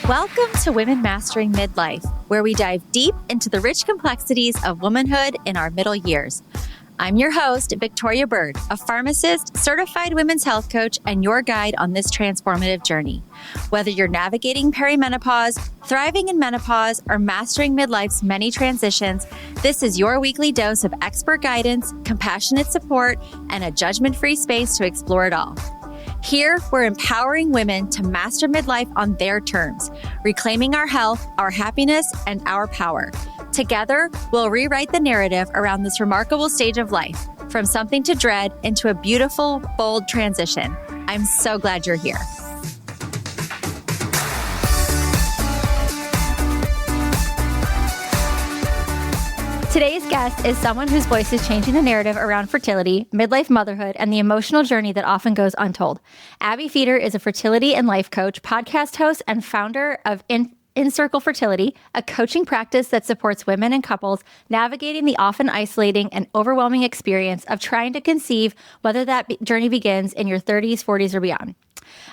Welcome to Women Mastering Midlife, where we dive deep into the rich complexities of womanhood in our middle years. I'm your host, Victoria Byrd, a pharmacist, certified women's health coach, and your guide on this transformative journey. Whether you're navigating perimenopause, thriving in menopause, or mastering midlife's many transitions, this is your weekly dose of expert guidance, compassionate support, and a judgment-free space to explore it all. Here, we're empowering women to master midlife on their terms, reclaiming our health, our happiness, and our power. Together, we'll rewrite the narrative around this remarkable stage of life, from something to dread into a beautiful, bold transition. I'm so glad you're here. Today's guest is someone whose voice is changing the narrative around fertility, midlife motherhood, and the emotional journey that often goes untold. Abbe Feder is a fertility and life coach, podcast host, and founder of InCircle Fertility, a coaching practice that supports women and couples navigating the often isolating and overwhelming experience of trying to conceive, whether that journey begins in your 30s, 40s, or beyond.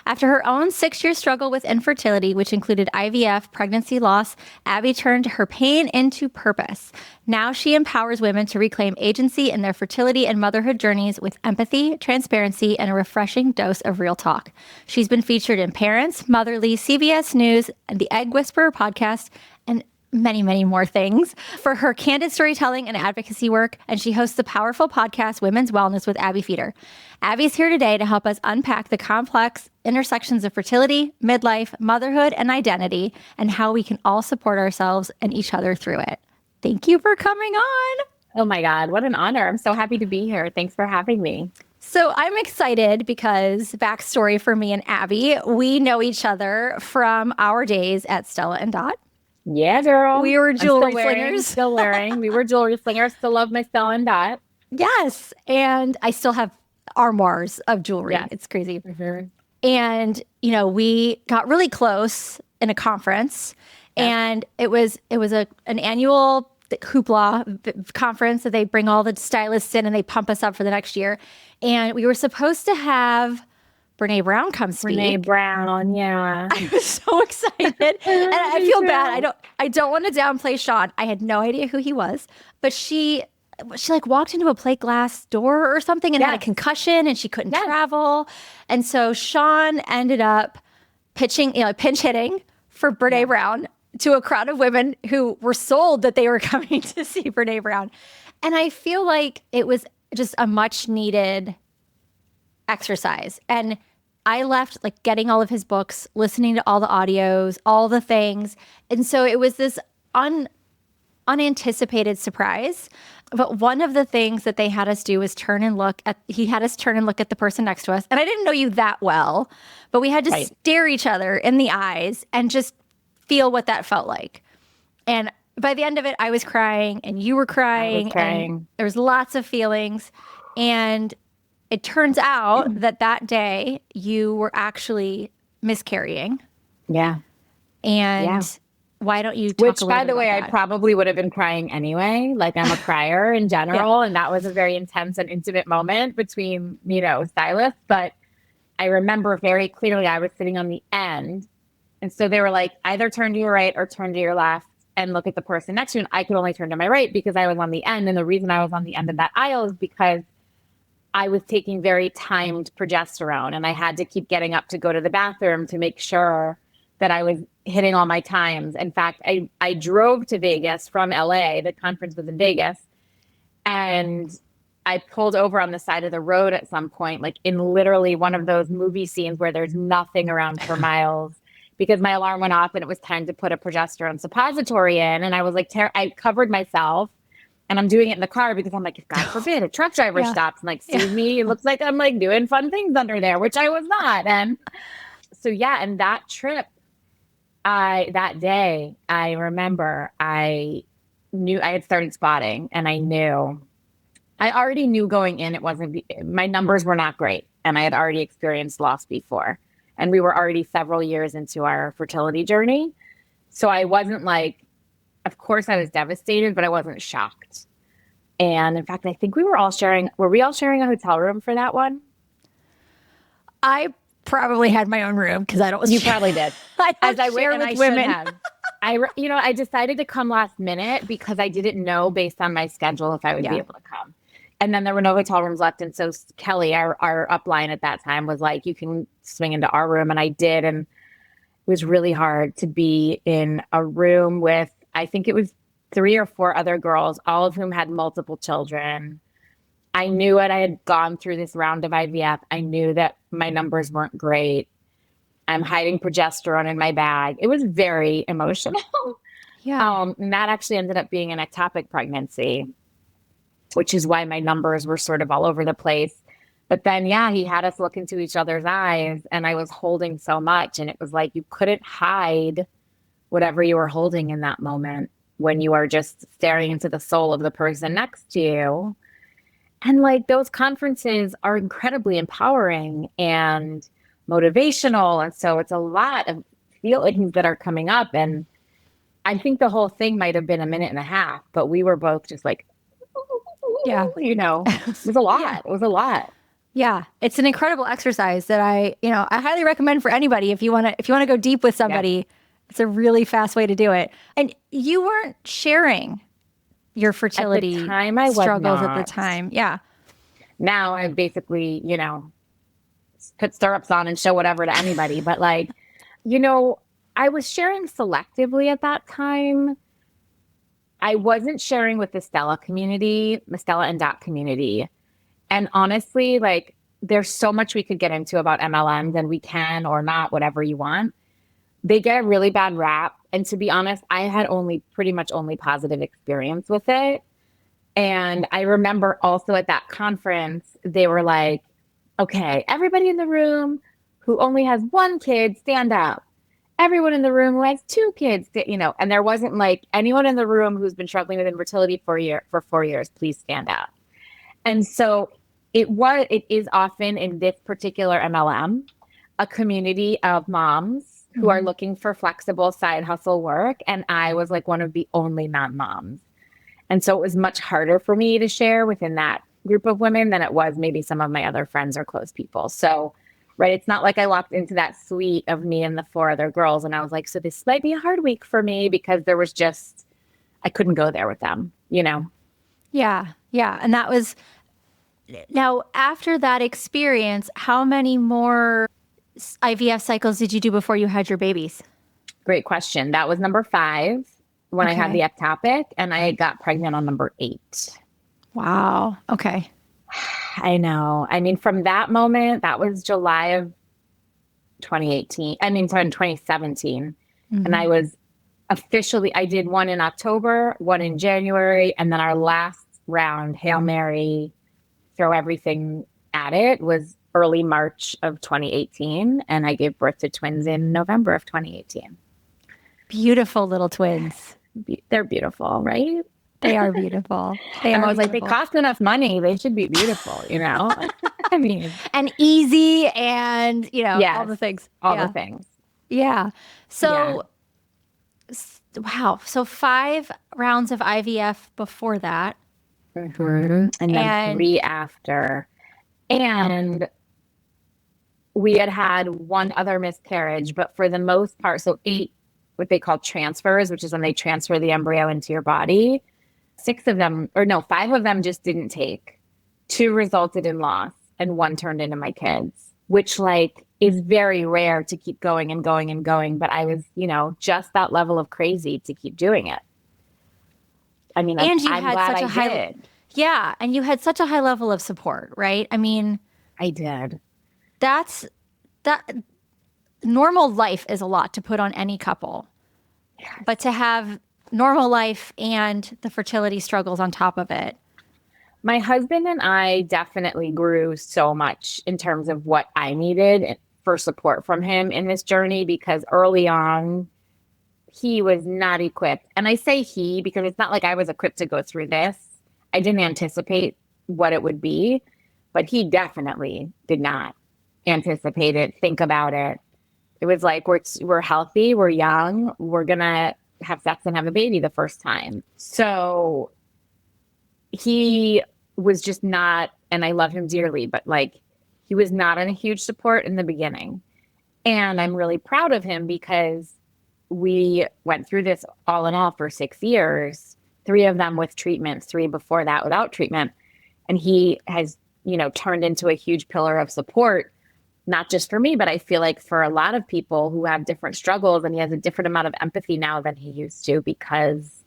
After her own 6-year struggle with infertility, which included IVF, pregnancy loss, Abbe turned her pain into purpose. Now she empowers women to reclaim agency in their fertility and motherhood journeys with empathy, transparency, and a refreshing dose of real talk. She's been featured in Parents, Motherly, CBS News, and the Egg Whisperer podcast, and many, many more things for her candid storytelling and advocacy work. And she hosts the powerful podcast, Women's Wellness with Abbe Feder. Abbe's here today to help us unpack the complex intersections of fertility, midlife, motherhood, and identity, and how we can all support ourselves and each other through it. Thank you for coming on. Oh my God, what an honor. I'm so happy to be here. Thanks for having me. So I'm excited because backstory for me and Abbe, we know each other from our days at Stella and Dot. Yeah, girl. We were jewelry slingers. Still wearing. We were jewelry slingers. Still love my Stella and Dot. Yes. And I still have armoires of jewelry. Yes. It's crazy. Mm-hmm. And, you know, we got really close in a conference. Yes. And it was an annual hoopla conference that they bring all the stylists in and they pump us up for the next year. And we were supposed to have Brene Brown come speak. Brene Brown, yeah. I was so excited. And I feel bad. I don't want to downplay Sean. I had no idea who he was. But she like walked into a plate glass door or something and had a concussion and she couldn't travel. And so Sean ended up pinch hitting for Brene Brown to a crowd of women who were sold that they were coming to see Brene Brown. And I feel like it was just a much needed exercise. And I left like getting all of his books, listening to all the audios, all the things. And so it was this unanticipated surprise. But one of the things that they had us do was turn and look at the person next to us. And I didn't know you that well, but we had to stare each other in the eyes and just feel what that felt like. And by the end of it, I was crying and you were crying. And there was lots of feelings. And it turns out that day you were actually miscarrying. Yeah. And why don't you talk a little bit about that? Which, by the way, I probably would have been crying anyway. Like, I'm a crier in general. And that was a very intense and intimate moment between, stylists. But I remember very clearly I was sitting on the end. And so they were like, either turn to your right or turn to your left and look at the person next to you. And I could only turn to my right because I was on the end. And the reason I was on the end of that aisle is because I was taking very timed progesterone and I had to keep getting up to go to the bathroom to make sure that I was hitting all my times. In fact, I drove to Vegas from LA. The conference was in Vegas. And I pulled over on the side of the road at some point, like in literally one of those movie scenes where there's nothing around for miles because my alarm went off and it was time to put a progesterone suppository in. And I was like, I covered myself. And I'm doing it in the car because I'm like, if God forbid a truck driver stops and like sees me, it looks like I'm like doing fun things under there, which I was not. And so, and that trip, that day, I remember I knew I had started spotting and I already knew going in, my numbers were not great. And I had already experienced loss before. And we were already several years into our fertility journey. So I wasn't like, of course I was devastated, but I wasn't shocked. And in fact, I think were we all sharing a hotel room for that one? I probably had my own room because I don't. You probably did. I As don't I share would, and with I women. should have. I decided to come last minute because I didn't know based on my schedule if I would be able to come. And then there were no hotel rooms left. And so Kelly, our upline at that time, was like, you can swing into our room. And I did. And it was really hard to be in a room with, I think it was 3 or 4 other girls, all of whom had multiple children. I knew it. I had gone through this round of IVF. I knew that my numbers weren't great. I'm hiding progesterone in my bag. It was very emotional. Yeah. And that actually ended up being an ectopic pregnancy, which is why my numbers were sort of all over the place. But then, he had us look into each other's eyes, and I was holding so much. And it was like you couldn't hide whatever you were holding in that moment when you are just staring into the soul of the person next to you. And like those conferences are incredibly empowering and motivational. And so it's a lot of feelings that are coming up. And I think the whole thing might have been a minute and a half, but we were both just like, it was a lot. It was a lot. Yeah. It's an incredible exercise that I highly recommend for anybody. If you want to go deep with somebody, it's a really fast way to do it. And you weren't sharing your fertility at the time, I struggles was at the time. Yeah. Now I basically, put stirrups on and show whatever to anybody. But like, I was sharing selectively at that time. I wasn't sharing with the Stella and Dot community. And honestly, like, there's so much we could get into about MLMs, and we can or not, whatever you want. They get a really bad rap. And to be honest, I had pretty much only positive experience with it. And I remember also at that conference, they were like, okay, everybody in the room who only has 1 kid, stand up. Everyone in the room who has 2 kids, and there wasn't like anyone in the room who's been struggling with infertility for 4 years, please stand up. And so it is often in this particular MLM, a community of moms who are looking for flexible side hustle work. And I was like one of the only non-moms. And so it was much harder for me to share within that group of women than it was maybe some of my other friends or close people. So, right, it's not like I walked into that suite of me and the 4 other girls and I was like, so this might be a hard week for me, because there was just, I couldn't go there with them, Yeah. Yeah. And that was, now after that experience, how many more IVF cycles did you do before you had your babies? Great question. That was number 5 when I had the ectopic, and I got pregnant on number 8. Wow. Okay. I know. I mean, from that moment, that was July of 2018. I mean, sorry, 2017. And I was I did 1 in October, 1 in January. And then our last round, Hail Mary, throw everything at it, was early March of 2018. And I gave birth to twins in November of 2018. Beautiful little twins. They're beautiful, right? They are beautiful. I was like, they cost enough money. They should be beautiful, I mean, and easy, and all the things. All the things. Yeah. So, wow. So 5 rounds of IVF before that, and then 3 after, and we had 1 other miscarriage, but for the most part, so 8 what they call transfers, which is when they transfer the embryo into your body. 5 of them just didn't take. 2 resulted in loss, and 1 turned into my kids, which like is very rare to keep going and going and going. But I was, just that level of crazy to keep doing it. I mean, and I'm glad I did. Yeah. And you had such a high level of support, right? I mean, I did. That normal life is a lot to put on any couple. Yes. But to have normal life and the fertility struggles on top of it. My husband and I definitely grew so much in terms of what I needed for support from him in this journey, because early on, he was not equipped. And I say he because it's not like I was equipped to go through this. I didn't anticipate what it would be, but he definitely did not anticipate it, think about it. It was like, we're healthy, we're young, we're going to have sex and have a baby the first time. So he was just not, and I love him dearly, but like, he was not a huge support in the beginning. And I'm really proud of him because we went through this all in all for 6 years, 3 of them with treatment, 3 before that without treatment. And he has, turned into a huge pillar of support, not just for me, but I feel like for a lot of people who have different struggles, and he has a different amount of empathy now than he used to because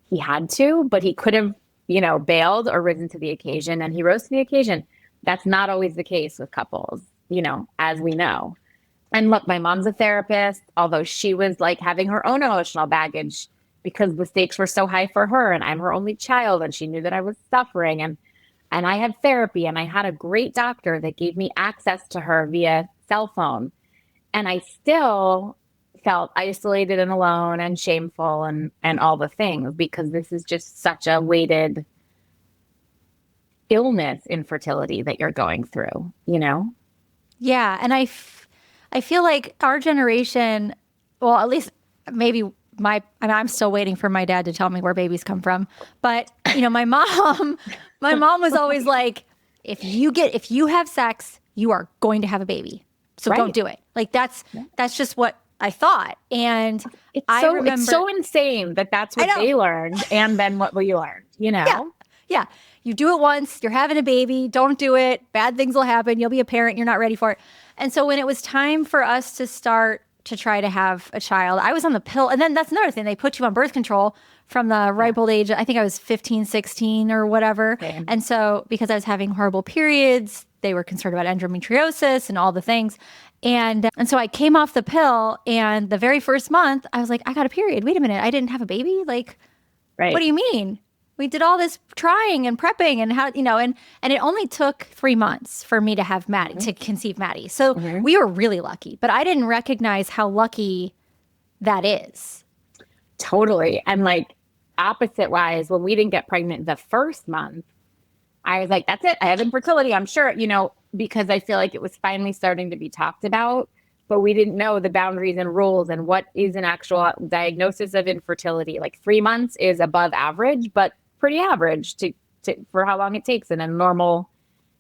he had to, but he could have, bailed or risen to the occasion, and he rose to the occasion. That's not always the case with couples, as we know. And look, my mom's a therapist, although she was like having her own emotional baggage because the stakes were so high for her, and I'm her only child, and she knew that I was suffering, and I had therapy, and I had a great doctor that gave me access to her via cell phone. And I still felt isolated and alone and shameful and all the things, because this is just such a weighted illness, infertility that you're going through, Yeah. And I feel like our generation, well, at least maybe I'm still waiting for my dad to tell me where babies come from. But, my mom was always like, if you have sex, you are going to have a baby. So don't do it. Like that's just what I thought. And it's so insane that that's what they learned. And then what we learned, Yeah. You do it once, you're having a baby, don't do it. Bad things will happen. You'll be a parent. You're not ready for it. And so when it was time for us to start to try to have a child, I was on the pill. And then that's another thing. They put you on birth control from the ripe old age. I think I was 15, 16 or whatever. Okay. And so because I was having horrible periods, they were concerned about endometriosis and all the things. And so I came off the pill, and the very first month I was like, I got a period. Wait a minute. I didn't have a baby. Like, what do you mean? We did all this trying and prepping and how, and it only took 3 months for me to have Maddie, to conceive Maddie. So we were really lucky, but I didn't recognize how lucky that is. Totally. And like opposite wise, when we didn't get pregnant the first month, I was like, that's it. I have infertility. I'm sure, because I feel like it was finally starting to be talked about, but we didn't know the boundaries and rules and what is an actual diagnosis of infertility. Like 3 months is above average, but pretty average to for how long it takes in a normal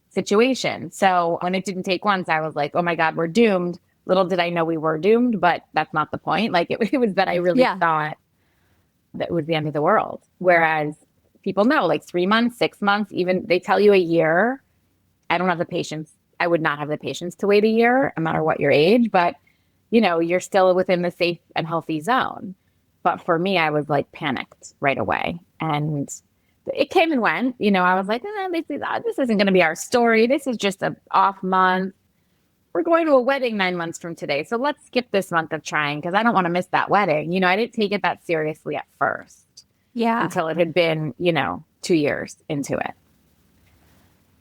situation. So when it didn't take once, I was like, oh my God, we're doomed. Little did I know we were doomed, but that's not the point. Like it was that I really thought that it was the end of the world. Whereas people know like 3 months, 6 months, even they tell you a year. I don't have the patience. I would not have the patience to wait a year, no matter what your age, but you're still within the safe and healthy zone. But for me, I was like panicked right away. And it came and went, I was like, this isn't going to be our story. This is just an off month. We're going to a wedding 9 months from today. So let's skip this month of trying because I don't want to miss that wedding. I didn't take it that seriously at first. Yeah. Until it had been, 2 years into it.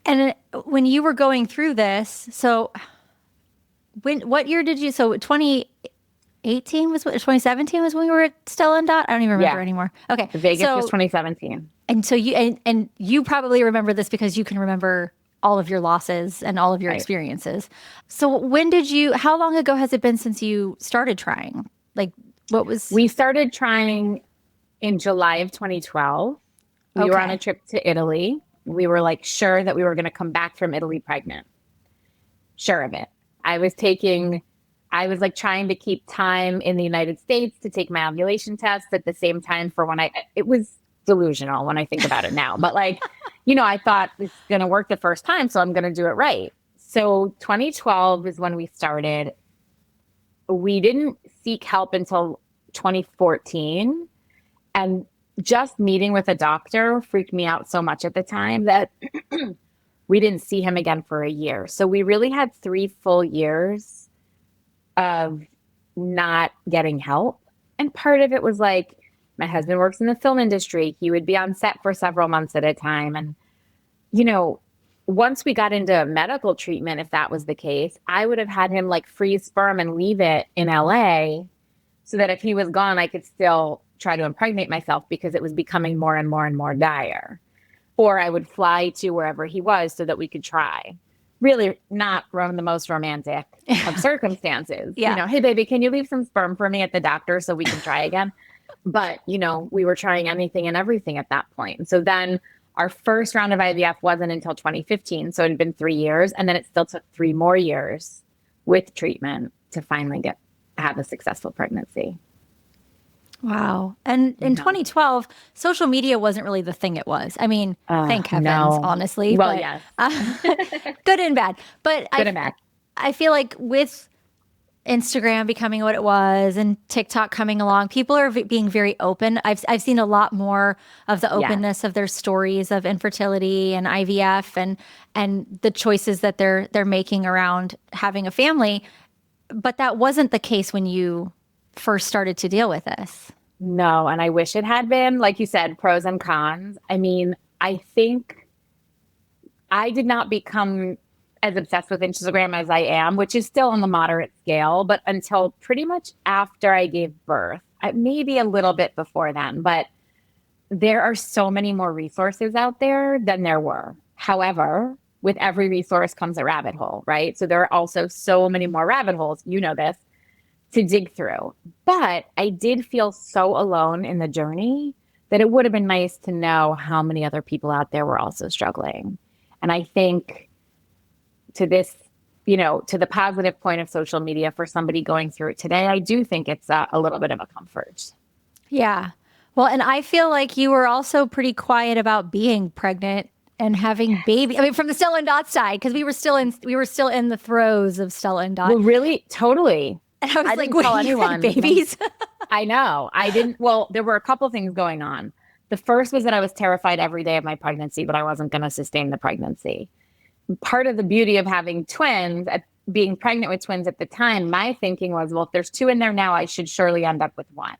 And when you were going through this, so what year did you, so 2018 was what, 2017 was when we were at Stella and Dot? I don't even remember anymore. Okay. Vegas was 2017. And so you probably remember this because you can remember all of your losses and all of your experiences. So how long ago has it been since you started trying? Like we started trying in July of 2012. We were on a trip to Italy. We were like sure that we were going to come back from Italy pregnant. Sure of it. I was like trying to keep time in the United States to take my ovulation test at the same time for it was delusional when I think about it now. But like, I thought this is going to work the first time, so I'm going to do it right. So 2012 is when we started. We didn't seek help until 2014. And just meeting with a doctor freaked me out so much at the time that we didn't see him again for a year. So we really had 3 full years of not getting help. And part of it was like, my husband works in the film industry. He would be on set for several months at a time. And, once we got into medical treatment, if that was the case, I would have had him like freeze sperm and leave it in LA so that if he was gone, I could still try to impregnate myself because it was becoming more and more and more dire. Or I would fly to wherever he was so that we could try. Really not from the most romantic of circumstances. Hey, baby, can you leave some sperm for me at the doctor so we can try again? But, we were trying anything and everything at that point. And so then Our first round of IVF wasn't until 2015. So it had been 3 years. And then it still took 3 more years with treatment to finally have a successful pregnancy. Wow. And in 2012, social media wasn't really the thing it was. I mean, thank heavens, no. honestly. Well, but, yes. Good and bad. But Good and bad. I feel like with Instagram becoming what it was and TikTok coming along, people are being very open. I've seen a lot more of the openness of their stories of infertility and IVF and the choices that they're making around having a family. But that wasn't the case when you first started to deal with this. No, and I wish it had been. Like you said, pros and cons. I mean, I think I did not become as obsessed with Instagram as I am, which is still on the moderate scale, but until pretty much after I gave birth, maybe a little bit before then, but there are so many more resources out there than there were. However, with every resource comes a rabbit hole, right? So there are also so many more rabbit holes, you know this, to dig through. But I did feel so alone in the journey that it would have been nice to know how many other people out there were also struggling. And I think to this, to the positive point of social media for somebody going through it today, I do think it's a little bit of a comfort. Yeah. Well, and I feel like you were also pretty quiet about being pregnant and having baby. I mean, from the Stella and Dot side, because we were still in the throes of Stella and Dot. Well, really, totally. And I was like, didn't tell wait, you had anyone. babies? I know. I didn't. Well, there were a couple things going on. The first was that I was terrified every day of my pregnancy, but I wasn't going to sustain the pregnancy. Part of the beauty of having twins, being pregnant with twins at the time, my thinking was, well, if there's 2 in there now, I should surely end up with 1.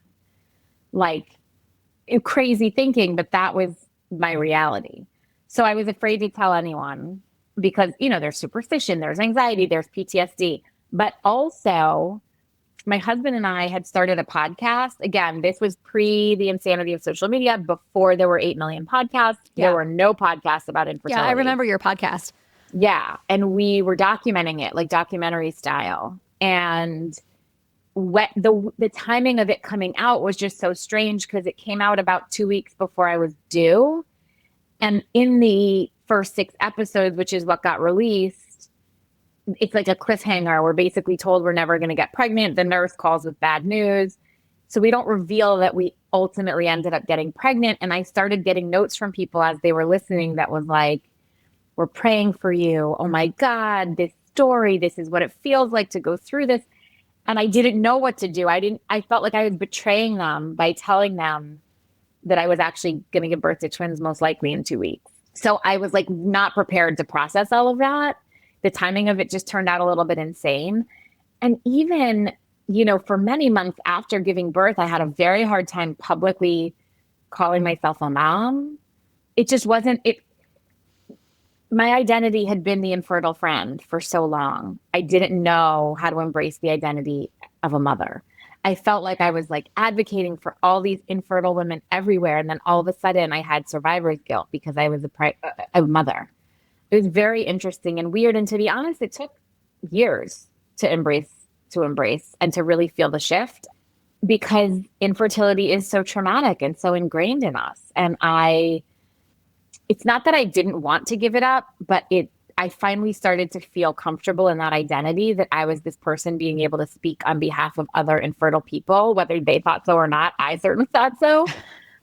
Like, crazy thinking, but that was my reality. So I was afraid to tell anyone because, there's superstition, there's anxiety, there's PTSD. But also, my husband and I had started a podcast. Again, this was pre the insanity of social media, before there were 8 million podcasts. Yeah. There were no podcasts about infertility. Yeah, I remember your podcast. Yeah. And we were documenting it like documentary style. And the timing of it coming out was just so strange because it came out about 2 weeks before I was due. And in the first 6 episodes, which is what got released, it's like a cliffhanger. We're basically told we're never going to get pregnant. The nurse calls with bad news. So we don't reveal that we ultimately ended up getting pregnant. And I started getting notes from people as they were listening that was like, we're praying for you. Oh my God, this story, this is what it feels like to go through this. And I didn't know what to do. I felt like I was betraying them by telling them that I was actually going to give birth to twins most likely in 2 weeks. So I was like not prepared to process all of that. The timing of it just turned out a little bit insane. And even, for many months after giving birth, I had a very hard time publicly calling myself a mom. It just wasn't it. My identity had been the infertile friend for so long. I didn't know how to embrace the identity of a mother. I felt like I was like advocating for all these infertile women everywhere. And then all of a sudden I had survivor's guilt because I was a mother. It was very interesting and weird. And to be honest, it took years to embrace and to really feel the shift because infertility is so traumatic and so ingrained in us. And it's not that I didn't want to give it up, but I finally started to feel comfortable in that identity that I was this person being able to speak on behalf of other infertile people, whether they thought so or not. I certainly thought so.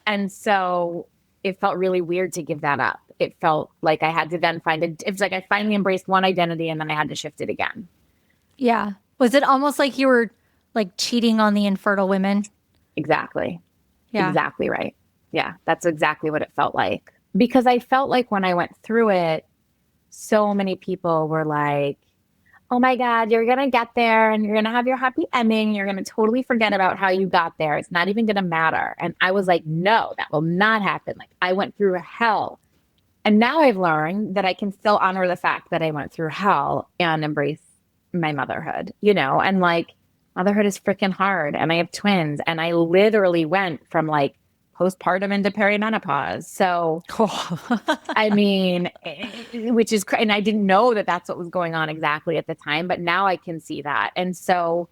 And so it felt really weird to give that up. It felt like I had to then it's like I finally embraced one identity and then I had to shift it again. Yeah. Was it almost like you were like cheating on the infertile women? Exactly. Yeah. Exactly right. Yeah. That's exactly what it felt like. Because I felt like when I went through it, so many people were like, oh my God, you're going to get there and you're going to have your happy ending. You're going to totally forget about how you got there. It's not even going to matter. And I was like, no, that will not happen. Like I went through hell. And now I've learned that I can still honor the fact that I went through hell and embrace my motherhood, and like motherhood is freaking hard. And I have twins and I literally went from like postpartum into perimenopause. So, I mean, which is, and I didn't know that that's what was going on exactly at the time, but now I can see that. And so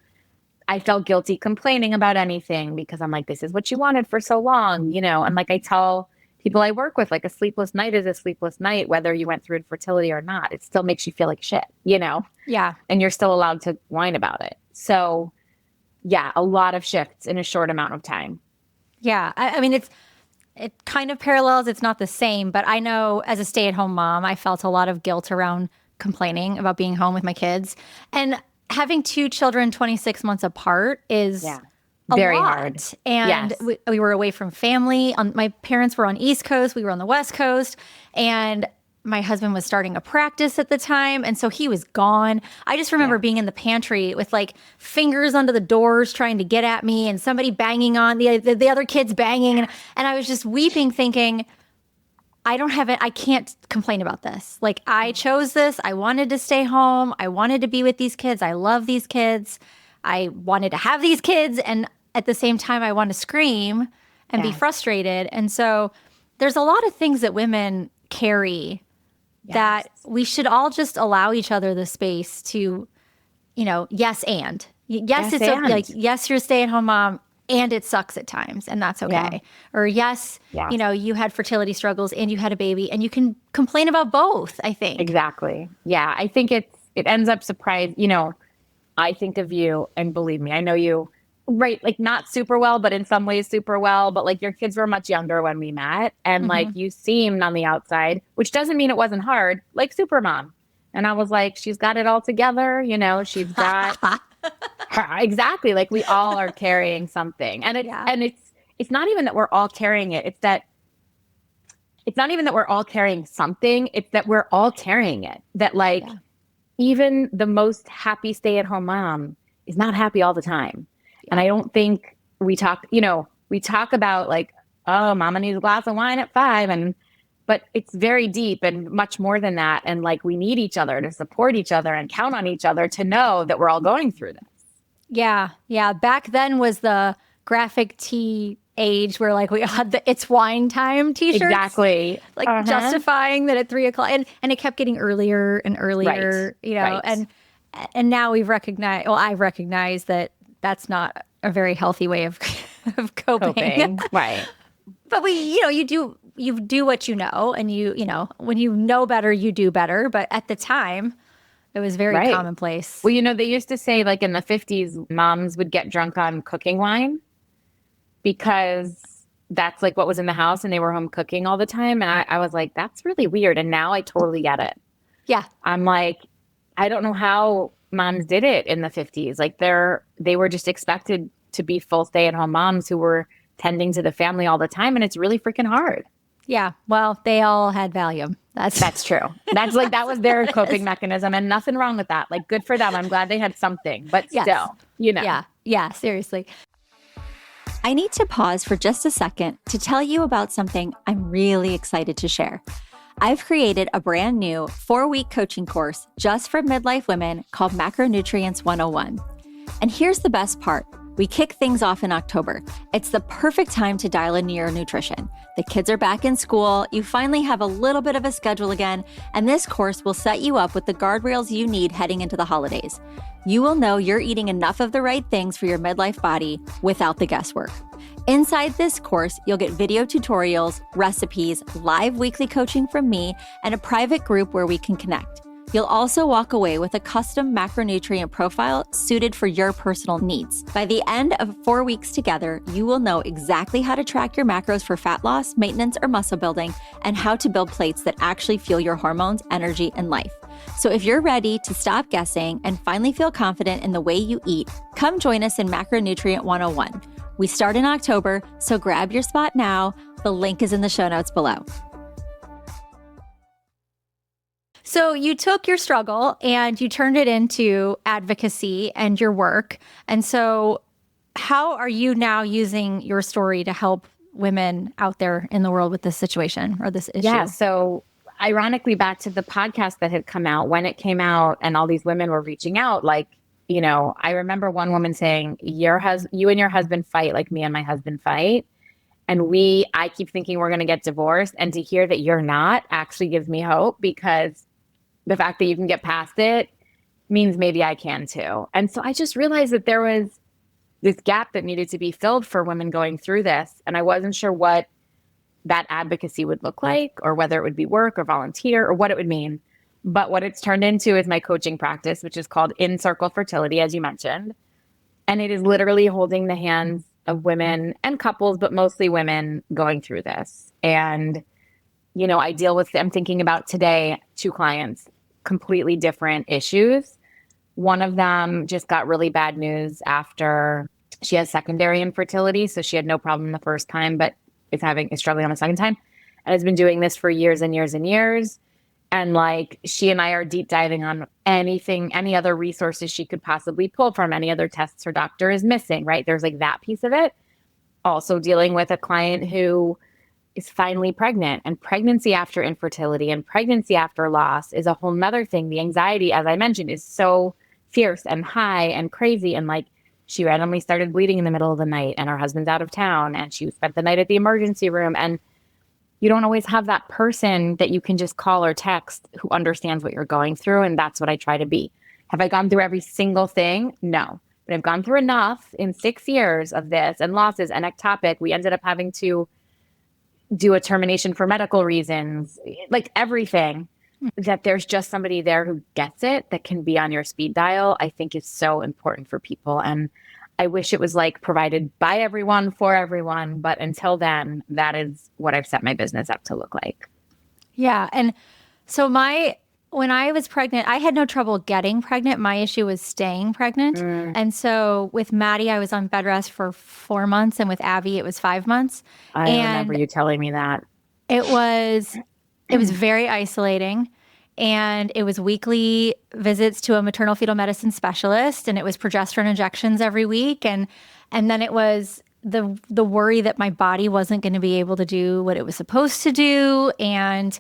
I felt guilty complaining about anything because I'm like, this is what you wanted for so long, and like I tell people I work with, like a sleepless night is a sleepless night, whether you went through infertility or not. It still makes you feel like shit, Yeah. and you're still allowed to whine about it. So yeah, a lot of shifts in a short amount of time. Yeah. I mean, it kind of parallels. It's not the same, but I know as a stay-at-home mom, I felt a lot of guilt around complaining about being home with my kids. And having two children 26 months apart is very lot. hard. And Yes. we were away from family. My parents were on East Coast. We were on the West Coast. And my husband was starting a practice at the time. And so he was gone. I just remember being in the pantry with like fingers under the doors trying to get at me and somebody banging on the other kids banging. And I was just weeping thinking, I can't complain about this. Like I chose this. I wanted to stay home. I wanted to be with these kids. I love these kids. I wanted to have these kids. And at the same time, I want to scream and be frustrated. And so there's a lot of things that women carry that we should all just allow each other the space to, yes, and. Yes, it's and. like, yes, you're a stay-at-home mom and it sucks at times and that's okay. Yeah. Or yes, you had fertility struggles and you had a baby and you can complain about both, I think. Exactly. Yeah. I think it ends up surprised, I think of you, and believe me, I know you, right, like not super well, but in some ways super well, but like your kids were much younger when we met, and like you seemed on the outside, which doesn't mean it wasn't hard, like super mom. And I was like, she's got it all together, she's got her, exactly, like we all are carrying something. And it's not even that we're all carrying it, it's not even that we're all carrying something, it's that we're all carrying it. That like even the most happy stay-at-home mom is not happy all the time. And I don't think we talk about like, oh, mama needs a glass of wine at 5. But it's very deep and much more than that. And like, we need each other to support each other and count on each other to know that we're all going through this. Yeah. Yeah. Back then was the graphic tee age where like we had the "It's Wine Time" t-shirts. Exactly. Like justifying that at 3:00 and it kept getting earlier and earlier, and now I've recognized that that's not a very healthy way of coping. Right. But you do what you know, and when you know better, you do better. But at the time, it was very commonplace. Well, they used to say like in the 50s, moms would get drunk on cooking wine because that's like what was in the house and they were home cooking all the time. And I was like, that's really weird. And now I totally get it. Yeah. I'm like, I don't know how moms did it in the 50s. Like they were just expected to be full stay-at-home moms who were tending to the family all the time. And it's really freaking hard. Yeah. Well, they all had Valium. That's true. That's like, that was their coping mechanism, and nothing wrong with that. Like, good for them. I'm glad they had something, but still, Yeah. Seriously. I need to pause for just a second to tell you about something I'm really excited to share. I've created a brand new 4-week coaching course just for midlife women called Macronutrients 101. And here's the best part. We kick things off in October. It's the perfect time to dial into your nutrition. The kids are back in school, you finally have a little bit of a schedule again, and this course will set you up with the guardrails you need heading into the holidays. You will know you're eating enough of the right things for your midlife body without the guesswork. Inside this course, you'll get video tutorials, recipes, live weekly coaching from me, and a private group where we can connect. You'll also walk away with a custom macronutrient profile suited for your personal needs. By the end of 4 weeks together, you will know exactly how to track your macros for fat loss, maintenance, or muscle building, and how to build plates that actually fuel your hormones, energy, and life. So if you're ready to stop guessing and finally feel confident in the way you eat, come join us in Macronutrient 101. We start in October, so grab your spot now. The link is in the show notes below. So you took your struggle and you turned it into advocacy and your work. And so how are you now using your story to help women out there in the world with this situation or this issue? Yeah. So ironically, back to the podcast that had come out, when it came out and all these women were reaching out, like, I remember one woman saying, you and your husband fight like me and my husband fight. And I keep thinking we're going to get divorced. And to hear that you're not actually gives me hope, because the fact that you can get past it means maybe I can too. And so I just realized that there was this gap that needed to be filled for women going through this. And I wasn't sure what that advocacy would look like, or whether it would be work or volunteer or what it would mean. But what it's turned into is my coaching practice, which is called InCircle Fertility, as you mentioned. And it is literally holding the hands of women and couples, but mostly women going through this. And, you know, I'm thinking about today, 2 clients, completely different issues. One of them just got really bad news after she has secondary infertility. So she had no problem the first time, but is struggling on the second time, and has been doing this for years and years and years. And like, she and I are deep diving on any other resources she could possibly pull from, any other tests her doctor is missing, right? There's like that piece of it. Also dealing with a client who is finally pregnant, and pregnancy after infertility and pregnancy after loss is a whole nother thing. The anxiety, as I mentioned, is so fierce and high and crazy. And like, she randomly started bleeding in the middle of the night, and her husband's out of town, and she spent the night at the emergency room. And you don't always have that person that you can just call or text who understands what you're going through. And that's what I try to be. Have I gone through every single thing? No. But I've gone through enough in 6 years of this and losses and ectopic. We ended up having to do a termination for medical reasons, like everything, that there's just somebody there who gets it, that can be on your speed dial, I think is so important for people. And I wish it was like provided by everyone for everyone. But until then, that is what I've set my business up to look like. Yeah. And so when I was pregnant, I had no trouble getting pregnant. My issue was staying pregnant. And so with Maddie, I was on bed rest for 4 months. And with Abby, it was 5 months. I remember you telling me that. It was very isolating. And it was weekly visits to a maternal fetal medicine specialist, and it was progesterone injections every week. And then it was the worry that my body wasn't going to be able to do what it was supposed to do. And,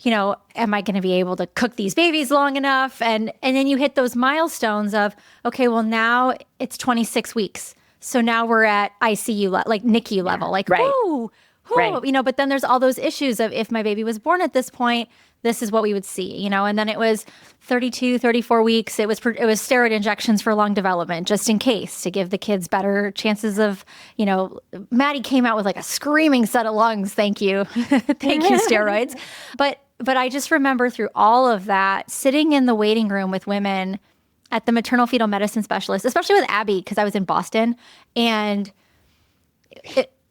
you know, am I going to be able to cook these babies long enough? And then you hit those milestones of, okay, well, now it's 26 weeks. So now we're at ICU, like NICU level, like, right. You know, but then there's all those issues of, if my baby was born at this point, this is what we would see, you know. And then it was 32, 34 weeks. It was steroid injections for lung development, just in case, to give the kids better chances of, you know, Maddie came out with like a screaming set of lungs. Thank you. Thank you, steroids. But I just remember through all of that, sitting in the waiting room with women at the maternal fetal medicine specialist, especially with Abby, because I was in Boston, and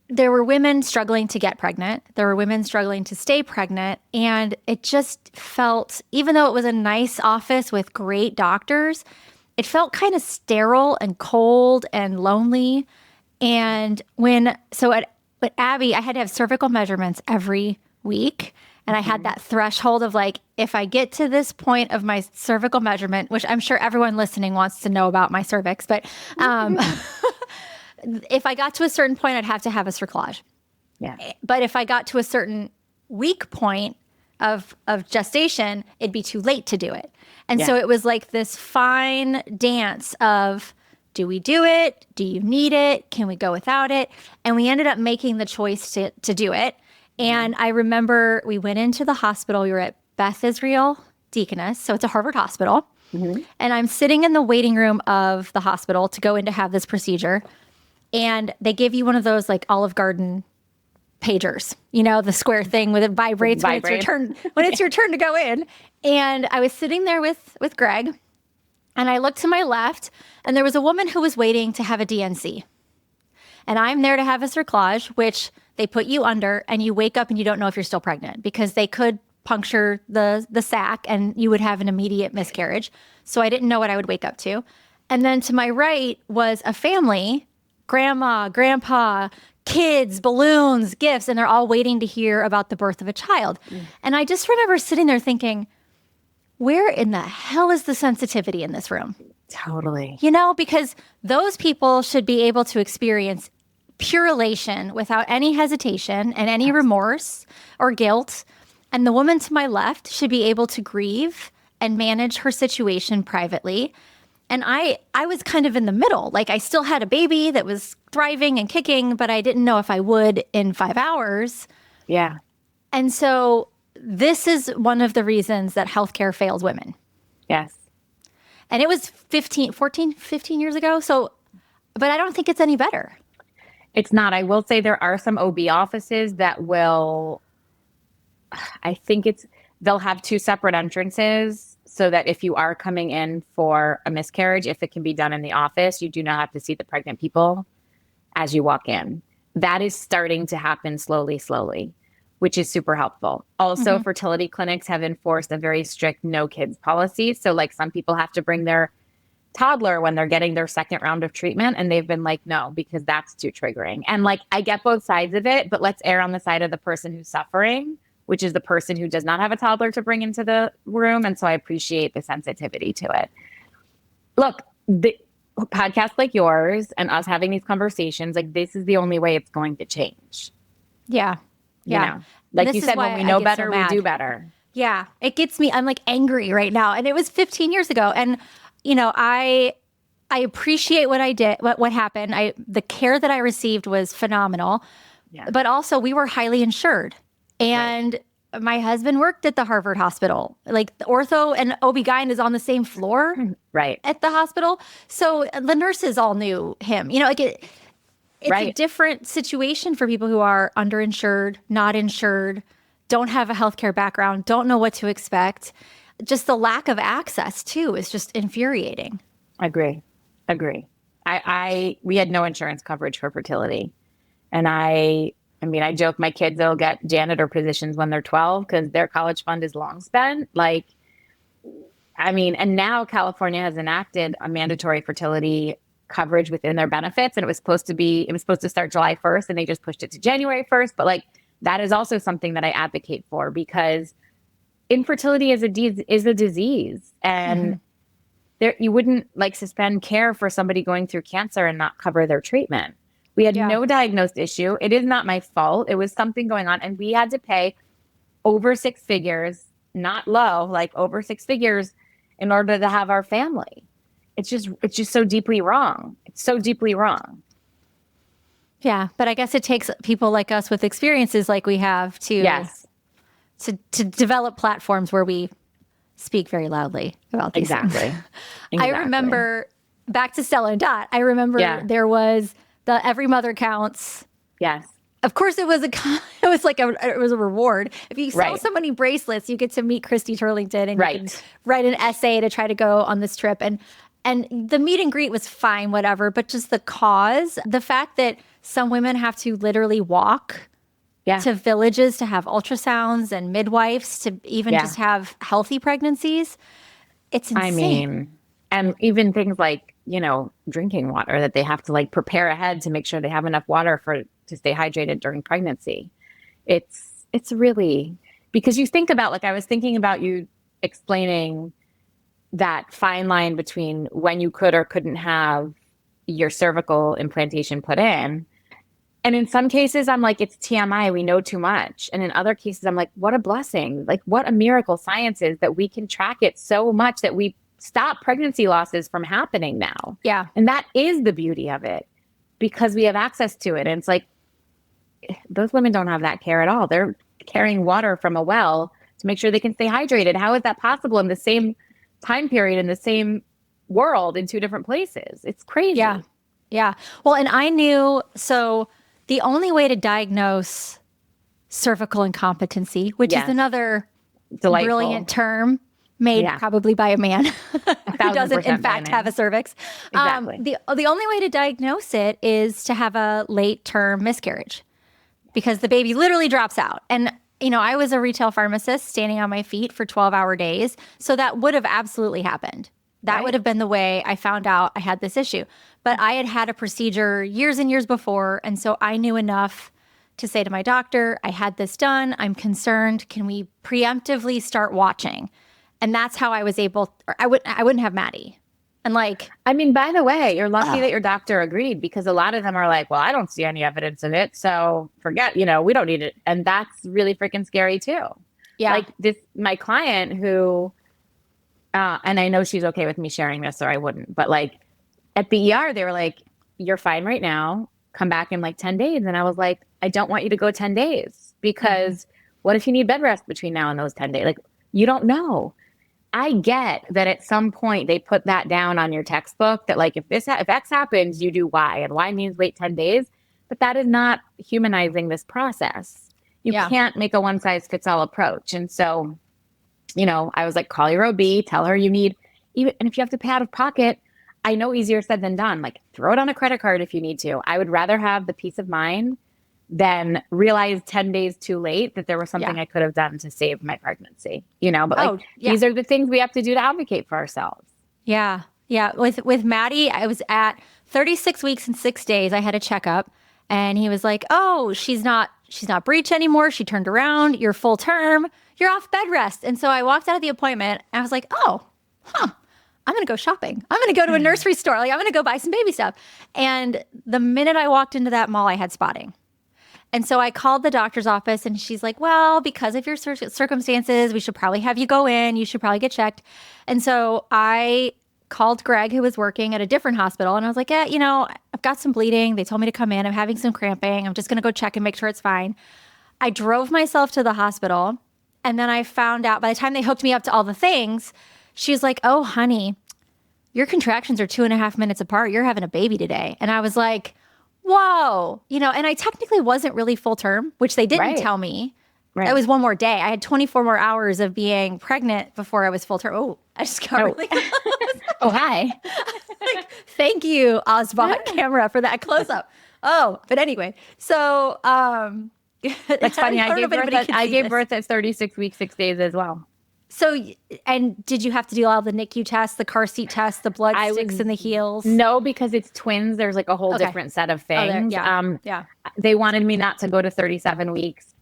there were women struggling to get pregnant. There were women struggling to stay pregnant. And it just felt, even though it was a nice office with great doctors, it felt kind of sterile and cold and lonely. And with Abby, I had to have cervical measurements every week. And I had that threshold of like, if I get to this point of my cervical measurement, which I'm sure everyone listening wants to know about my cervix, but if I got to a certain point, I'd have to have a cerclage. Yeah. But if I got to a certain week point of gestation, it'd be too late to do it. And so it was like this fine dance of, do we do it? Do you need it? Can we go without it? And we ended up making the choice to do it. And I remember we went into the hospital. We were at Beth Israel Deaconess, so it's a Harvard hospital. And I'm sitting in the waiting room of the hospital to go in to have this procedure. And they give you one of those like Olive Garden pagers, you know, the square thing with it vibrates when it's your turn, your turn to go in. And I was sitting there with Greg, and I looked to my left, and there was a woman who was waiting to have a DNC. And I'm there to have a cerclage, which they put you under, and you wake up and you don't know if you're still pregnant, because they could puncture the sac and you would have an immediate miscarriage. So I didn't know what I would wake up to. And then to my right was a family, grandma, grandpa, kids, balloons, gifts, and they're all waiting to hear about the birth of a child. And I just remember sitting there thinking, where in the hell is the sensitivity in this room? Totally. You know, because those people should be able to experience pure elation without any hesitation and any remorse or guilt. And the woman to my left should be able to grieve and manage her situation privately. And I was kind of in the middle. Like, I still had a baby that was thriving and kicking, but I didn't know if I would in 5 hours. Yeah. And so this is one of the reasons that healthcare fails women. Yes. And it was 15 years ago. So, but I don't think it's any better. It's not. I will say there are some OB offices that will, I think they'll have two separate entrances so that if you are coming in for a miscarriage, if it can be done in the office, you do not have to see the pregnant people as you walk in. That is starting to happen slowly, which is super helpful. Also, fertility clinics have enforced a very strict no kids policy. So like some people have to bring their toddler when they're getting their second round of treatment, and they've been like, no, because that's too triggering. And like, I get both sides of it, but let's err on the side of the person who's suffering, which is the person who does not have a toddler to bring into the room. And so I appreciate the sensitivity to it. Look, the podcasts like yours and us having these conversations, like this is the only way it's going to change. Yeah. You know? Like you said, when we know better, we do better. Yeah. It gets me, I'm like angry right now. And it was 15 years ago. And you know, I appreciate what I did, what happened. The care that I received was phenomenal, but also we were highly insured. And my husband worked at the Harvard hospital. Like the ortho and OB-GYN is on the same floor at the hospital. So the nurses all knew him. You know, like it's a different situation for people who are underinsured, not insured, don't have a healthcare background, don't know what to expect. Just the lack of access too is just infuriating. Agree. We had no insurance coverage for fertility. And I mean, I joke my kids will get janitor positions when they're 12 because their college fund is long spent. Like, I mean, and now California has enacted a mandatory fertility coverage within their benefits. And it was supposed to start July 1st and they just pushed it to January 1st. But like, that is also something that I advocate for because infertility is a disease, and you wouldn't like suspend care for somebody going through cancer and not cover their treatment. We had no diagnosed issue. It is not my fault. It was something going on, and we had to pay over 6 figures, not low, like over 6 figures, in order to have our family. It's just so deeply wrong. It's so deeply wrong. Yeah, but I guess it takes people like us with experiences like we have to develop platforms where we speak very loudly about these things. I remember, back to Stella and Dot, I remember there was the Every Mother Counts. Yes. Of course, it was a reward. If you sell so many bracelets, you get to meet Christy Turlington and you can write an essay to try to go on this trip. And the meet and greet was fine, whatever, but just the cause, the fact that some women have to literally walk to villages to have ultrasounds and midwives to even just have healthy pregnancies. It's insane. I mean, and even things like, you know, drinking water that they have to like prepare ahead to make sure they have enough water to stay hydrated during pregnancy. It's really, because you think about, like I was thinking about you explaining that fine line between when you could or couldn't have your cervical implantation put in. And in some cases, I'm like, it's TMI, we know too much. And in other cases, I'm like, what a blessing. Like, what a miracle science is that we can track it so much that we stop pregnancy losses from happening now. Yeah. And that is the beauty of it because we have access to it. And it's like, those women don't have that care at all. They're carrying water from a well to make sure they can stay hydrated. How is that possible in the same time period, in the same world, in 2 different places? It's crazy. Yeah. Yeah. Well, and I knew, so the only way to diagnose cervical incompetency, which is another brilliant term made probably by a man who doesn't in fact have a cervix. Exactly. The only way to diagnose it is to have a late term miscarriage because the baby literally drops out. And, you know, I was a retail pharmacist standing on my feet for 12-hour days. So that would have absolutely happened. That would have been the way I found out I had this issue. But I had had a procedure years and years before. And so I knew enough to say to my doctor, I had this done. I'm concerned. Can we preemptively start watching? And that's how I was able, I wouldn't have Maddie. And like, I mean, by the way, you're lucky that your doctor agreed because a lot of them are like, well, I don't see any evidence of it. So forget, you know, we don't need it. And that's really freaking scary too. Yeah. Like my client who, and I know she's okay with me sharing this or I wouldn't, but like at the ER, they were like, you're fine right now. Come back in like 10 days. And I was like, I don't want you to go 10 days because what if you need bed rest between now and those 10 days? Like, you don't know. I get that at some point they put that down on your textbook that like, if X happens, you do Y and Y means wait 10 days. But that is not humanizing this process. You can't make a one size fits all approach. And so, I was like, call your OB, tell her you need, even, and if you have to pay out of pocket, I know easier said than done. Like, throw it on a credit card if you need to. I would rather have the peace of mind than realize 10 days too late that there was something I could have done to save my pregnancy, but these are the things we have to do to advocate for ourselves. Yeah. Yeah. With Maddie, I was at 36 weeks and 6 days. I had a checkup and he was like, oh, she's not breech anymore. She turned around. You're full term. You're off bed rest. And so I walked out of the appointment and I was like, oh, I'm going to go shopping. I'm going to go to a nursery store. Like, I'm going to go buy some baby stuff. And the minute I walked into that mall, I had spotting. And so I called the doctor's office and she's like, well, because of your circumstances, we should probably have you go in. You should probably get checked. And so I called Greg, who was working at a different hospital. And I was like, I've got some bleeding. They told me to come in. I'm having some cramping. I'm just going to go check and make sure it's fine. I drove myself to the hospital. And then I found out by the time they hooked me up to all the things, she was like, oh, honey, your contractions are 2.5 minutes apart. You're having a baby today. And I was like, whoa, and I technically wasn't really full term, which they didn't tell me. Right. It was one more day. I had 24 more hours of being pregnant before I was full term. Oh, I just got really close. Oh, hi. Thank you, Osbot camera, for that close up. Oh, but anyway, so that's funny. I gave birth at 36 weeks, 6 days as well. So, and did you have to do all the NICU tests, the car seat tests, the blood sticks in the heels? No, because it's twins. There's like a whole different set of things. They wanted me not to go to 37 weeks.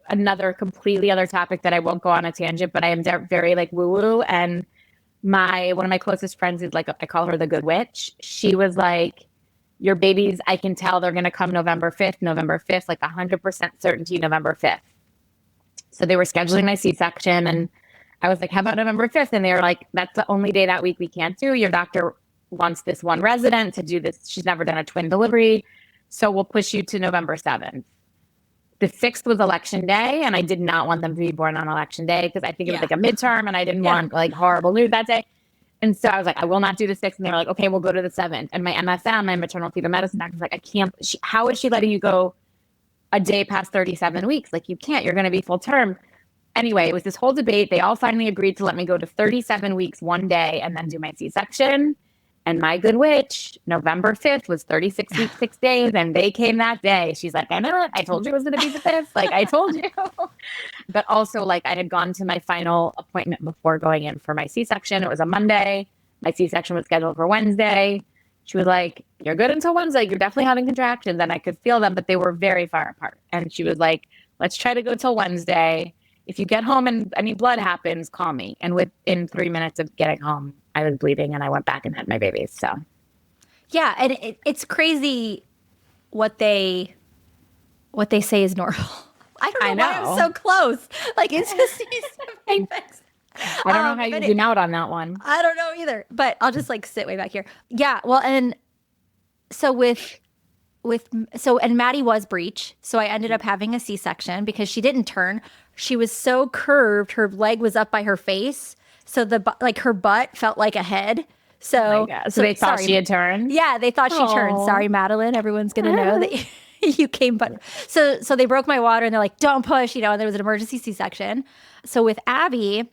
Another completely other topic that I won't go on a tangent, but I am very like woo-woo. And one of my closest friends is like, I call her the good witch. She was like, your babies, I can tell they're going to come November 5th, like 100% certainty November 5th. So they were scheduling my C-section and I was like, how about November 5th? And they were like, that's the only day that week we can't do. Your doctor wants this one resident to do this. She's never done a twin delivery. So we'll push you to November 7th. The 6th was election day. And I did not want them to be born on election day because I think it was like a midterm and I didn't want like horrible news that day. And so I was like, I will not do the 6th. And they were like, okay, we'll go to the 7th. And my MFM, my maternal fetal medicine doctor was like, I can't, how is she letting you go a day past 37 weeks? Like, you can't, you're going to be full term. Anyway, it was this whole debate. They all finally agreed to let me go to 37 weeks one day and then do my C-section. And my good witch, November 5th was 36 weeks, 6 days. And they came that day. She's like, I know it. I told you it was going to be the 5th. Like, I told you. But also, like, I had gone to my final appointment before going in for my C-section. It was a Monday. My C-section was scheduled for Wednesday. She was like, you're good until Wednesday. You're definitely having contractions. And I could feel them, but they were very far apart. And she was like, let's try to go till Wednesday. If you get home and any blood happens, call me. And within 3 minutes of getting home, I was bleeding and I went back and had my babies. So, yeah. And it's crazy what they say is normal. I don't know why I'm so close. Like, it's just I don't know how you zoom out on that one. I don't know either, but I'll just like sit way back here. Yeah. Well, and so and Maddie was breech. So I ended up having a C-section because she didn't turn. She was so curved. Her leg was up by her face. So her butt felt like a head. So, so they thought she had turned? Yeah, they thought she turned. Sorry, Madeline. Everyone's going to know that you came. But so they broke my water and they're like, don't push, and there was an emergency C-section. So with Abby,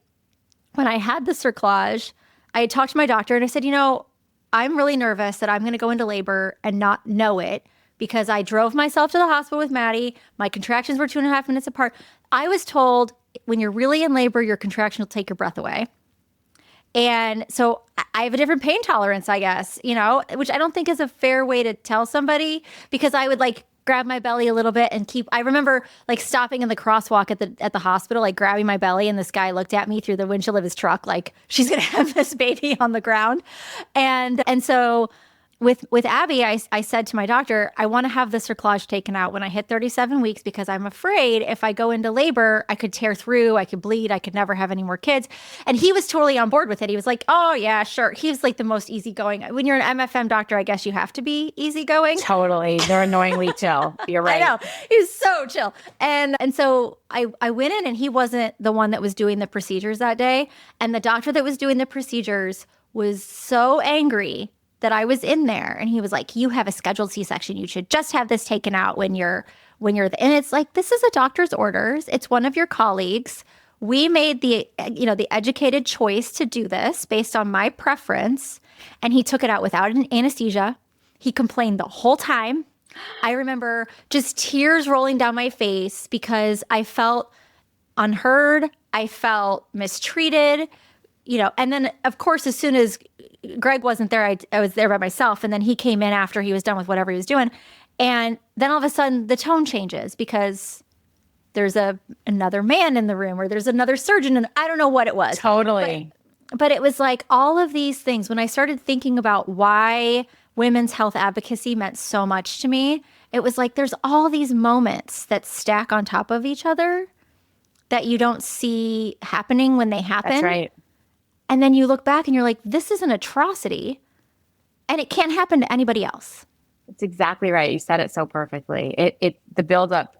when I had the cerclage, I had talked to my doctor and I said, I'm really nervous that I'm going to go into labor and not know it because I drove myself to the hospital with Maddie. My contractions were 2.5 minutes apart. I was told when you're really in labor, your contraction will take your breath away. And so I have a different pain tolerance, I guess, which I don't think is a fair way to tell somebody because I would like grab my belly a little bit and I remember like stopping in the crosswalk at the hospital, like grabbing my belly, and this guy looked at me through the windshield of his truck like, she's going to have this baby on the ground. And so with Abby, I said to my doctor, I want to have the cerclage taken out when I hit 37 weeks because I'm afraid if I go into labor, I could tear through, I could bleed, I could never have any more kids. And he was totally on board with it. He was like, oh yeah, sure. He was like the most easygoing. When you're an MFM doctor, I guess you have to be easygoing. Totally. They're annoyingly chill. You're right. I know. He was so chill. And so I went in and he wasn't the one that was doing the procedures that day. And the doctor that was doing the procedures was so angry that I was in there. And he was like, you have a scheduled C-section. You should just have this taken out when you're and it's like, this is a doctor's orders. It's one of your colleagues. We made the educated choice to do this based on my preference. And he took it out without an anesthesia. He complained the whole time. I remember just tears rolling down my face because I felt unheard. I felt mistreated, and then of course, as soon as Greg wasn't there, I was there by myself. And then he came in after he was done with whatever he was doing. And then all of a sudden the tone changes because there's another man in the room or there's another surgeon. And I don't know what it was. Totally. But it was like all of these things, when I started thinking about why women's health advocacy meant so much to me, it was like there's all these moments that stack on top of each other that you don't see happening when they happen. That's right. And then you look back and you're like, this is an atrocity and it can't happen to anybody else. It's exactly right. You said it so perfectly. The build up,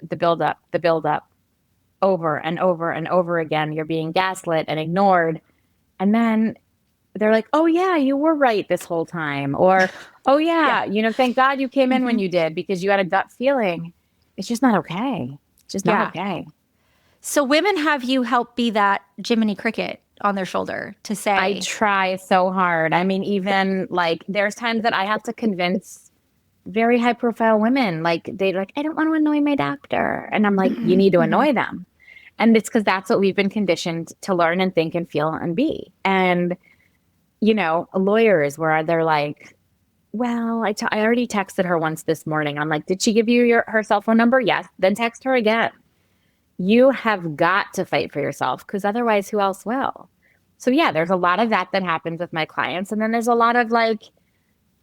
over and over and over again. You're being gaslit and ignored. And then they're like, oh yeah, you were right this whole time. Or, oh yeah, thank God you came in when you did because you had a gut feeling. It's just not okay. It's just not okay. So women have you help be that Jiminy Cricket on their shoulder to say. I try so hard. I mean, even like there's times that I have to convince very high profile women, like they're like, I don't want to annoy my doctor. And I'm like, you need to annoy them. And it's because that's what we've been conditioned to learn and think and feel and be. And, lawyers where they're like, well, I already texted her once this morning. I'm like, did she give you her cell phone number? Yes. Then text her again. You have got to fight for yourself because otherwise who else will? So yeah, there's a lot of that happens with my clients. And then there's a lot of like,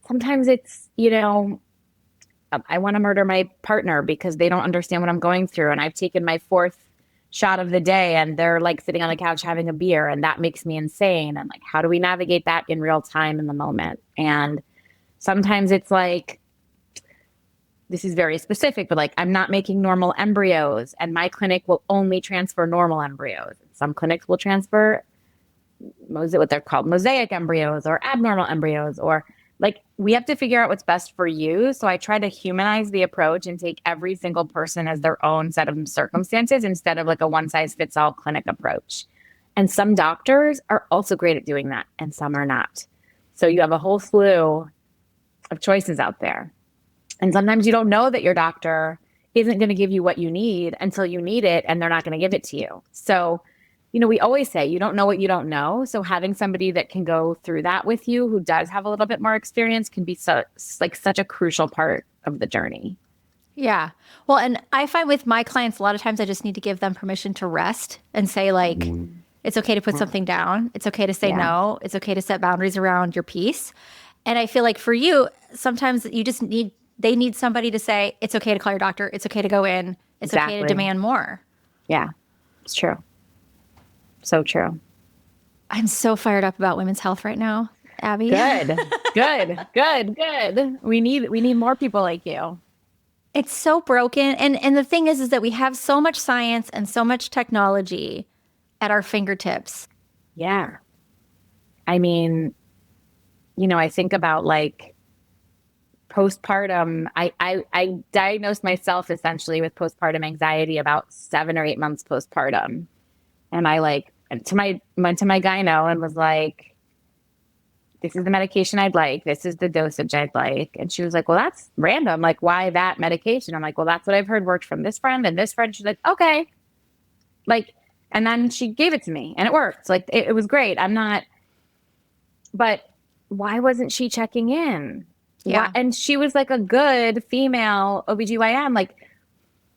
sometimes it's, I want to murder my partner because they don't understand what I'm going through. And I've taken my 4th shot of the day and they're like sitting on the couch having a beer and that makes me insane. And like, how do we navigate that in real time in the moment? And sometimes it's like, this is very specific, but like I'm not making normal embryos and my clinic will only transfer normal embryos. Some clinics will transfer, what they're called, mosaic embryos or abnormal embryos, or like we have to figure out what's best for you. So I try to humanize the approach and take every single person as their own set of circumstances instead of like a one size fits all clinic approach. And some doctors are also great at doing that and some are not. So you have a whole slew of choices out there. And sometimes you don't know that your doctor isn't going to give you what you need until you need it, and they're not going to give it to you. So, we always say you don't know what you don't know. So having somebody that can go through that with you, who does have a little bit more experience, can be such a crucial part of the journey. Yeah. Well, and I find with my clients, a lot of times I just need to give them permission to rest and say like, it's okay to put something down. It's okay to say no. It's okay to set boundaries around your peace. And I feel like for you, sometimes they need somebody to say, it's okay to call your doctor. It's okay to go in. It's okay to demand more. Yeah, it's true. So true. I'm so fired up about women's health right now, Abby. Good. We need more people like you. It's so broken. And the thing is that we have so much science and so much technology at our fingertips. Yeah. I mean, I think about like postpartum. I diagnosed myself essentially with postpartum anxiety about 7 or 8 months postpartum. And I went to my gyno and was like, this is the medication I'd like. This is the dosage I'd like. And she was like, well, that's random. Like, why that medication? I'm like, well, that's what I've heard worked from this friend and this friend. She's like, okay. Like, and then she gave it to me and it worked. Like, it was great. But why wasn't she checking in? Yeah. And she was like a good female OBGYN. Like,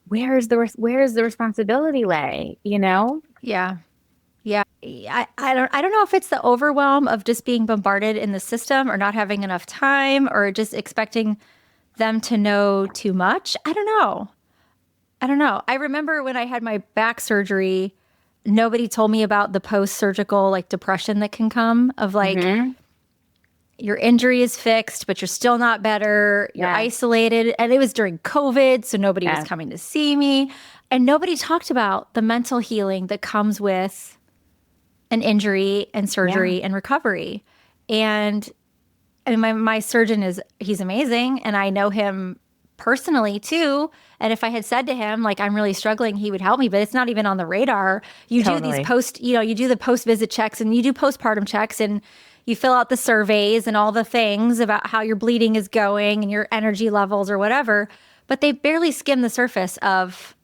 where's the responsibility lay, Yeah. Yeah. I don't know if it's the overwhelm of just being bombarded in the system or not having enough time or just expecting them to know too much. I don't know. I remember when I had my back surgery, nobody told me about the post-surgical like depression that can come of like, your injury is fixed, but you're still not better. You're isolated. And it was during COVID, so nobody was coming to see me. And nobody talked about the mental healing that comes with an injury and surgery and recovery. And I mean, my surgeon he's amazing, and I know him personally too. And if I had said to him, like, I'm really struggling, he would help me, but it's not even on the radar. You do these you do the post-visit checks and you do postpartum checks and you fill out the surveys and all the things about how your bleeding is going and your energy levels or whatever, but they barely skim the surface of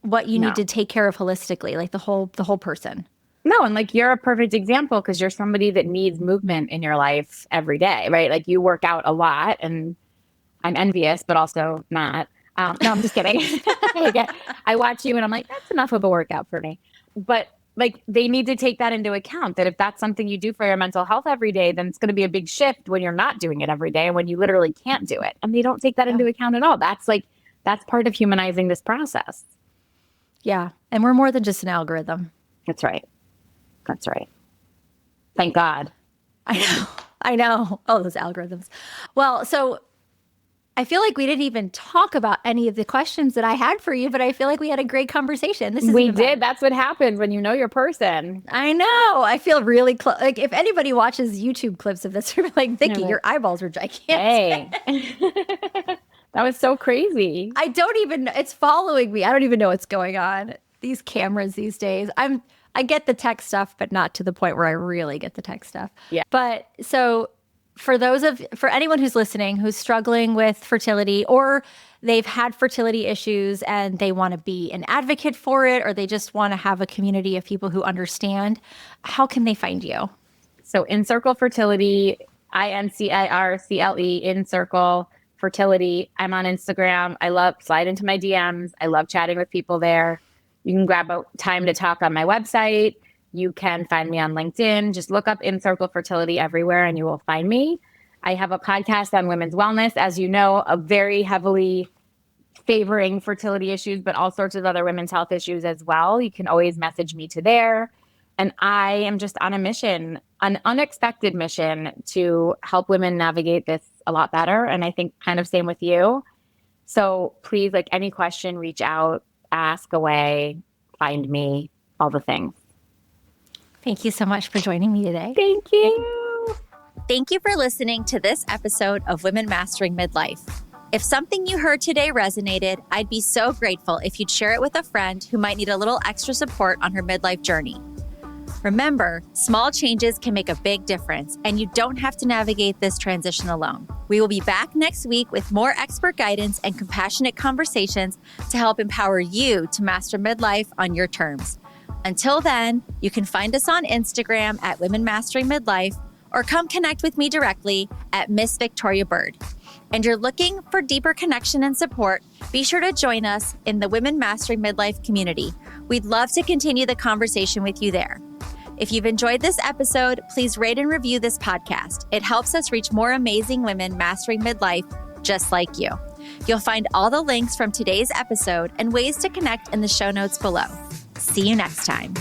what you need to take care of holistically, like the whole person. No, and like you're a perfect example because you're somebody that needs movement in your life every day, right? Like you work out a lot, and I'm envious, but also not. No, I'm just kidding. I watch you and I'm like, that's enough of a workout for me. But like they need to take that into account, that if that's something you do for your mental health every day, then it's going to be a big shift when you're not doing it every day and when you literally can't do it. And they don't take that into account at all. That's part of humanizing this process. Yeah. And we're more than just an algorithm. That's right. That's right. Thank God. I know. Oh, those algorithms. Well, so I feel like we didn't even talk about any of the questions that I had for you, but I feel like we had a great conversation. We did. That's what happens when you know your person. I know. I feel really close. Like if anybody watches YouTube clips of this, they're like, Vicky, your eyeballs are gigantic. Hey. That was so crazy. It's following me. I don't even know what's going on. These cameras these days. I get the tech stuff, but not to the point where I really get the tech stuff. Yeah. But so for anyone who's listening, who's struggling with fertility, or they've had fertility issues and they want to be an advocate for it, or they just want to have a community of people who understand, how can they find you? So InCircle Fertility, INCIRCLE, InCircle Fertility. I'm on Instagram. Slide into my DMs. I love chatting with people there. You can grab a time to talk on my website. You can find me on LinkedIn. Just look up InCircle Fertility everywhere and you will find me. I have a podcast on women's wellness, as you know, a very heavily favoring fertility issues, but all sorts of other women's health issues as well. You can always message me to there. And I am just on a mission, an unexpected mission to help women navigate this a lot better. And I think kind of same with you. So please, like any question, reach out, ask away, find me, all the things. Thank you so much for joining me today. Thank you. Thank you for listening to this episode of Women Mastering Midlife. If something you heard today resonated, I'd be so grateful if you'd share it with a friend who might need a little extra support on her midlife journey. Remember, small changes can make a big difference, and you don't have to navigate this transition alone. We will be back next week with more expert guidance and compassionate conversations to help empower you to master midlife on your terms. Until then, you can find us on Instagram at Women Mastering Midlife, or come connect with me directly at Miss Victoria Byrd. And you're looking for deeper connection and support, be sure to join us in the Women Mastering Midlife community. We'd love to continue the conversation with you there. If you've enjoyed this episode, please rate and review this podcast. It helps us reach more amazing women mastering midlife just like you. You'll find all the links from today's episode and ways to connect in the show notes below. See you next time.